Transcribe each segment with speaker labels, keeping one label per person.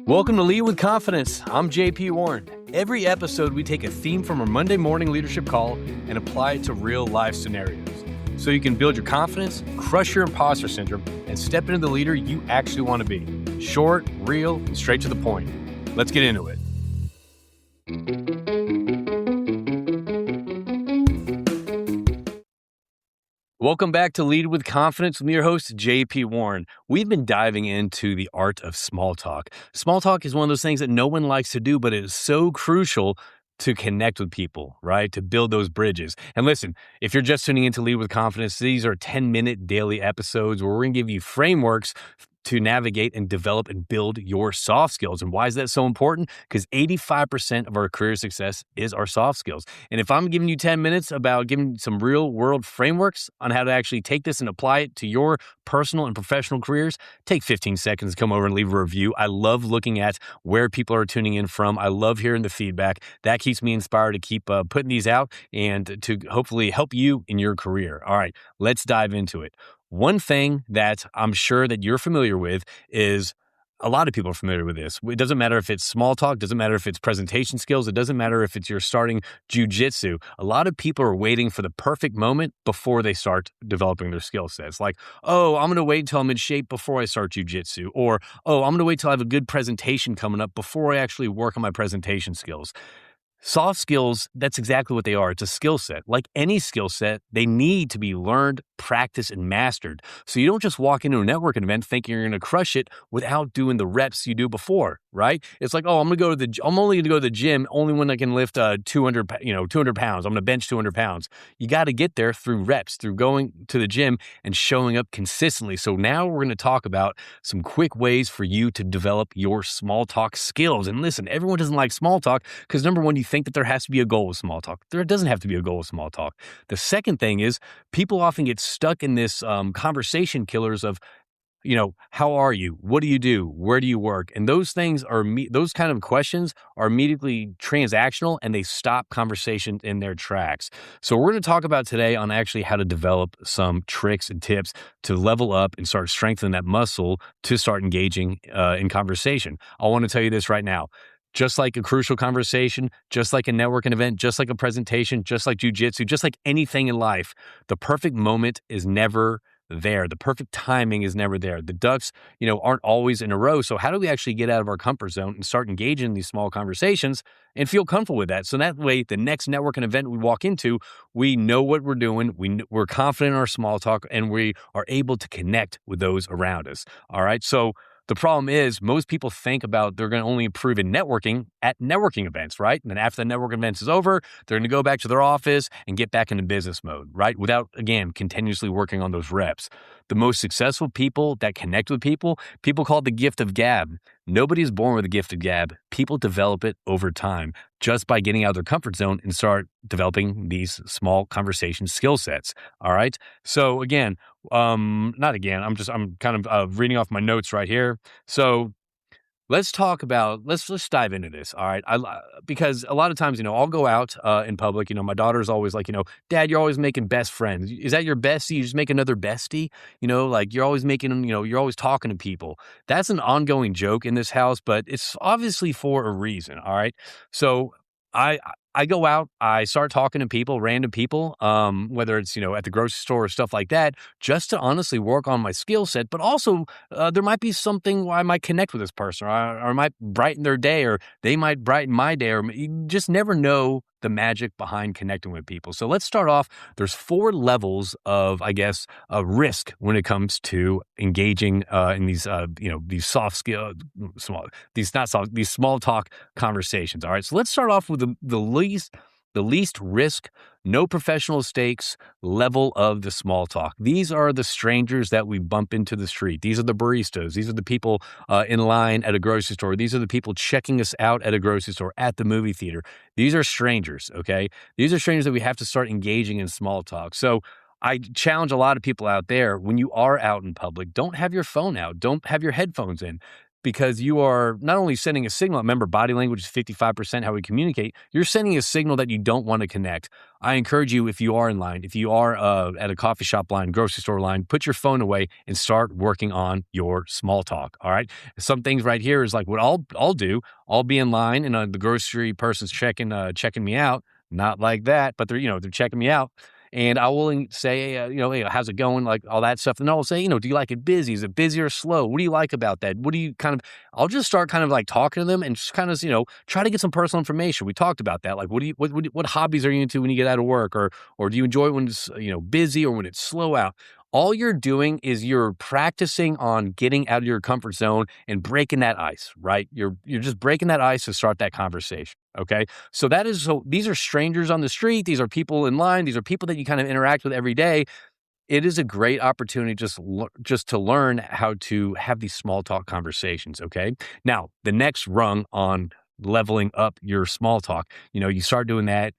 Speaker 1: Welcome to Lead with Confidence. I'm JP Warren. Every episode, we take a theme from our Monday morning leadership call and apply it to real life scenarios so you can build your confidence, crush your imposter syndrome, and step into the leader you actually want to be. Short, real, and straight to the point. Let's get into it. Welcome back to Lead with Confidence with your host, JP Warren. We've been diving into the art of small talk. Small talk is one of those things that no one likes to do, but it is so crucial to connect with people, right? To build those bridges. And listen, if you're just tuning in to Lead with Confidence, these are 10-minute daily episodes where we're going to give you frameworks to navigate and develop and build your soft skills. And why is that so important? Because 85% of our career success is our soft skills. And if I'm giving you 10 minutes about giving some real world frameworks on how to actually take this and apply it to your personal and professional careers, take 15 seconds to come over and leave a review. I love looking at where people are tuning in from. I love hearing the feedback. That keeps me inspired to keep putting these out and to hopefully help you in your career. All right, let's dive into it. One thing that I'm sure that you're familiar with is a lot of people are familiar with this. It doesn't matter if it's small talk, doesn't matter if it's presentation skills, it doesn't matter if it's you're starting jujitsu. A lot of people are waiting for the perfect moment before they start developing their skill sets. Like, oh, I'm going to wait until I'm in shape before I start jujitsu. Or, oh, I'm going to wait till I have a good presentation coming up before I actually work on my presentation skills. Soft skills, that's exactly what they are. It's a skill set. Like any skill set, they need to be learned, practiced, and mastered. So you don't just walk into a networking event thinking you're going to crush it without doing the reps you do before, right? It's like, oh, I'm only going to go to the gym only when I can lift 200 pounds. I'm going to bench 200 pounds. You got to get there through reps, through going to the gym and showing up consistently. So now we're going to talk about some quick ways for you to develop your small talk skills. And listen, everyone doesn't like small talk because number one, you think that there has to be a goal with small talk. There doesn't have to be a goal with small talk. The second thing is people often get stuck in this conversation killers of, how are you? What do you do? Where do you work? And those things those kind of questions are immediately transactional and they stop conversation in their tracks. So we're going to talk about today on actually how to develop some tricks and tips to level up and start strengthening that muscle to start engaging in conversation. I want to tell you this right now. Just like a crucial conversation, just like a networking event, just like a presentation, just like jujitsu, just like anything in life, the perfect moment is never there. The perfect timing is never there. The ducks, aren't always in a row. So how do we actually get out of our comfort zone and start engaging in these small conversations and feel comfortable with that? So that way, the next networking event we walk into, we know what we're doing. We're confident in our small talk and we are able to connect with those around us. All right. So the problem is most people think about they're going to only improve in networking at networking events, right? And then after the networking events is over, they're going to go back to their office and get back into business mode, right? Without, again, continuously working on those reps. The most successful people that connect with people call it the gift of gab. Nobody is born with a gift of gab. People develop it over time just by getting out of their comfort zone and start developing these small conversation skill sets. All right. So again, I'm kind of reading off my notes right here. So let's dive into this. All right. Because a lot of times, I'll go out in public, my daughter's always like, Dad, you're always making best friends. Is that your bestie? You just make another bestie, like you're always making, you're always talking to people. That's an ongoing joke in this house, but it's obviously for a reason. All right. So I go out, I start talking to people, random people, whether it's, at the grocery store or stuff like that, just to honestly work on my skill set. But also there might be something where I might connect with this person or I might brighten their day or they might brighten my day, or you just never know the magic behind connecting with people. So let's start off. There's 4 levels of, risk when it comes to engaging in these, these soft skill, these small talk conversations. All right. So let's start off with the least risk, no professional stakes level of the small talk. These are the strangers that we bump into the street. These are the baristas. These are the people in line at a grocery store. These are the people checking us out at a grocery store, at the movie theater. These are strangers, okay? These are strangers that we have to start engaging in small talk. So I challenge a lot of people out there, when you are out in public, don't have your phone out. Don't have your headphones in. because you are not only sending a signal. Remember, body language is 55% how we communicate. You're sending a signal that you don't want to connect. I encourage you, if you are in line, if you are at a coffee shop line, grocery store line, put your phone away and start working on your small talk. All right. Some things right here is like what I'll do. I'll be in line and the grocery person's checking me out. Not like that, but they're checking me out. And I will say, hey, how's it going? Like all that stuff. And I'll say, do you like it busy? Is it busy or slow? What do you like about that? What do you I'll just start kind of like talking to them and just kind of, try to get some personal information. We talked about that. Like, what hobbies are you into when you get out of work? Or do you enjoy it when it's, busy or when it's slow out? All you're doing is you're practicing on getting out of your comfort zone and breaking that ice, right? You're just breaking that ice to start that conversation. Okay. So these are strangers on the street. These are people in line. These are people that you kind of interact with every day. It is a great opportunity just to learn how to have these small talk conversations. Okay. Now, the next rung on leveling up your small talk, you start doing that,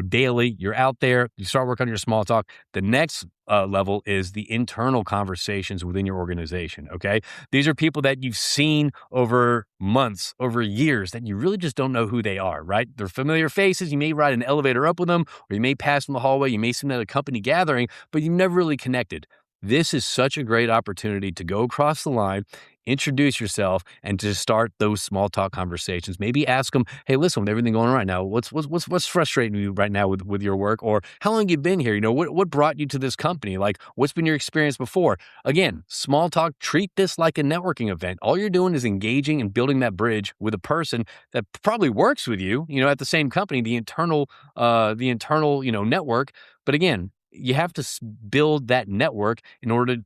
Speaker 1: daily. You're out there, you start working on your small talk. The next level is the internal conversations within your organization. Okay. These are people that you've seen over months, over years, that you really just don't know who they are, right? They're familiar faces. You may ride an elevator up with them, or you may pass in the hallway. You may see them at a company gathering, but you've never really connected. This is such a great opportunity to go across the line, introduce yourself, and to start those small talk conversations. Maybe ask them, hey, listen, with everything going on right now, what's frustrating you right now with your work? Or how long you been here? What brought you to this company? Like, what's been your experience before? Again, small talk, treat this like a networking event. All you're doing is engaging and building that bridge with a person that probably works with you, at the same company, the internal, network. But again, you have to build that network in order to,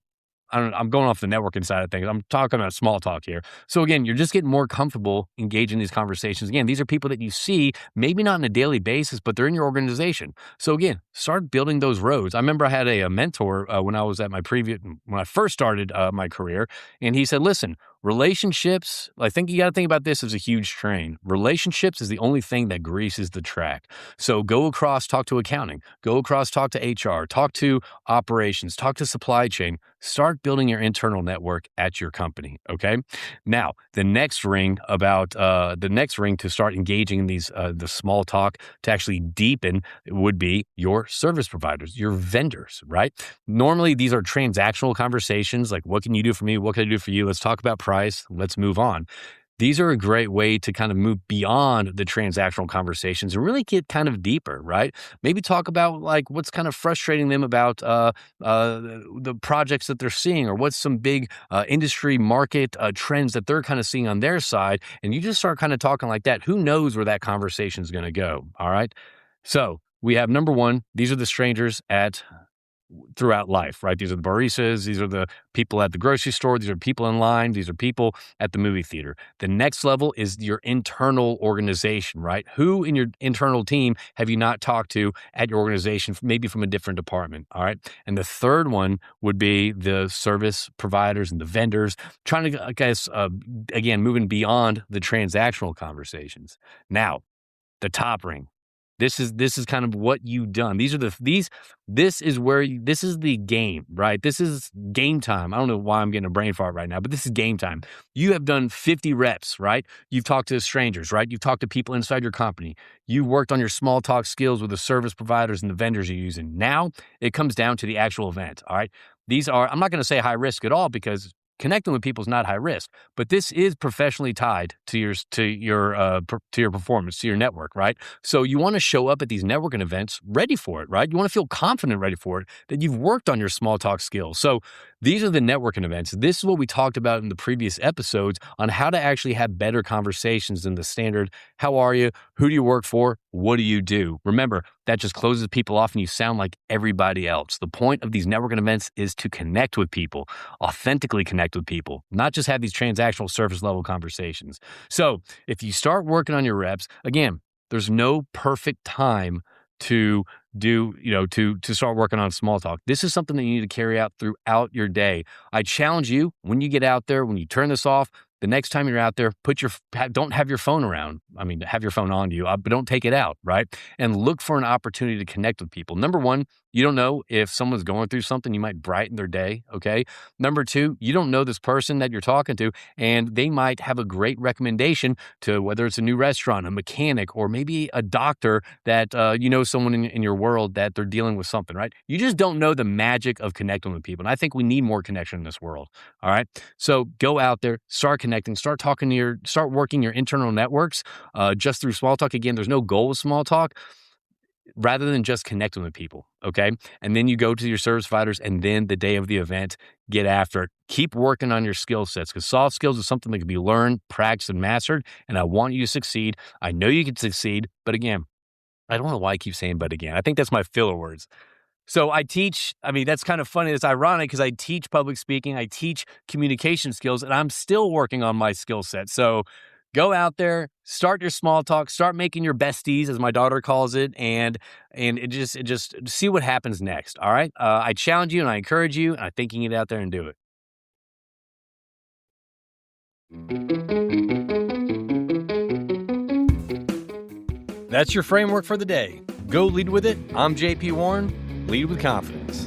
Speaker 1: I'm going off the networking side of things. I'm talking about small talk here. So again, you're just getting more comfortable engaging in these conversations. Again, these are people that you see, maybe not on a daily basis, but they're in your organization. So again, start building those roads. I remember I had a mentor when I was at when I first started my career, and he said, listen, relationships, I think you got to think about this as a huge train. Relationships is the only thing that greases the track. So go across, talk to accounting, go across, talk to HR, talk to operations, talk to supply chain, start building your internal network at your company. Okay. Now, the next ring to start engaging in these, the small talk to actually deepen would be your service providers, your vendors, right? Normally these are transactional conversations. Like, what can you do for me? What can I do for you? Let's talk about price. Let's move on. These are a great way to kind of move beyond the transactional conversations and really get kind of deeper, right? Maybe talk about like what's kind of frustrating them about the projects that they're seeing, or what's some big industry market trends that they're kind of seeing on their side. And you just start kind of talking like that. Who knows where that conversation is going to go? All right. So we have number one, these are the strangers throughout life, right? These are the baristas. These are the people at the grocery store. These are people in line. These are people at the movie theater. The next level is your internal organization, right? Who in your internal team have you not talked to at your organization, maybe from a different department, all right? And the third one would be the service providers and the vendors, trying to, I guess, again, moving beyond the transactional conversations. Now, the top ring. This is kind of what you've done. This is the game, right? This is game time. I don't know why I'm getting a brain fart right now, but this is game time. You have done 50 reps, right? You've talked to strangers, right? You've talked to people inside your company. You worked on your small talk skills with the service providers and the vendors you're using. Now it comes down to the actual event, all right? I'm not going to say high risk at all, because connecting with people is not high risk, but this is professionally tied to your performance, to your network, right? So you want to show up at these networking events ready for it, right? You want to feel confident ready for it, that you've worked on your small talk skills. So these are the networking events. This is what we talked about in the previous episodes on how to actually have better conversations than the standard, how are you? Who do you work for? What do you do? Remember, that just closes people off and you sound like everybody else. The point of these networking events is to connect with people, authentically connect with people, not just have these transactional surface level conversations. So if you start working on your reps, again, there's no perfect time to start working on small talk. This is something that you need to carry out throughout your day. I challenge you, when you get out there, when you turn this off, The next time you're out there, don't have your phone around. I mean, have your phone on you, but don't take it out, right? And look for an opportunity to connect with people. Number one, you don't know if someone's going through something, you might brighten their day, okay? Number two, you don't know this person that you're talking to, and they might have a great recommendation to whether it's a new restaurant, a mechanic, or maybe a doctor that someone in your world that they're dealing with something, right? You just don't know the magic of connecting with people. And I think we need more connection in this world. All right. So go out there, start connecting, start working your internal networks just through small talk. Again, there's no goal with small talk rather than just connecting with people. Okay. And then you go to your service providers, and then the day of the event, get after it. Keep working on your skill sets, because soft skills is something that can be learned, practiced, and mastered. And I want you to succeed. I know you can succeed. But again, I don't know why I keep saying but again. I think that's my filler words. So that's kind of funny. It's ironic because I teach public speaking, I teach communication skills, and I'm still working on my skill set. So go out there, start your small talk, start making your besties, as my daughter calls it, and it just see what happens next. All right. I challenge you and I encourage you, and I think you can get out there and do it. That's your framework for the day. Go lead with it. I'm JP Warren. Lead with confidence.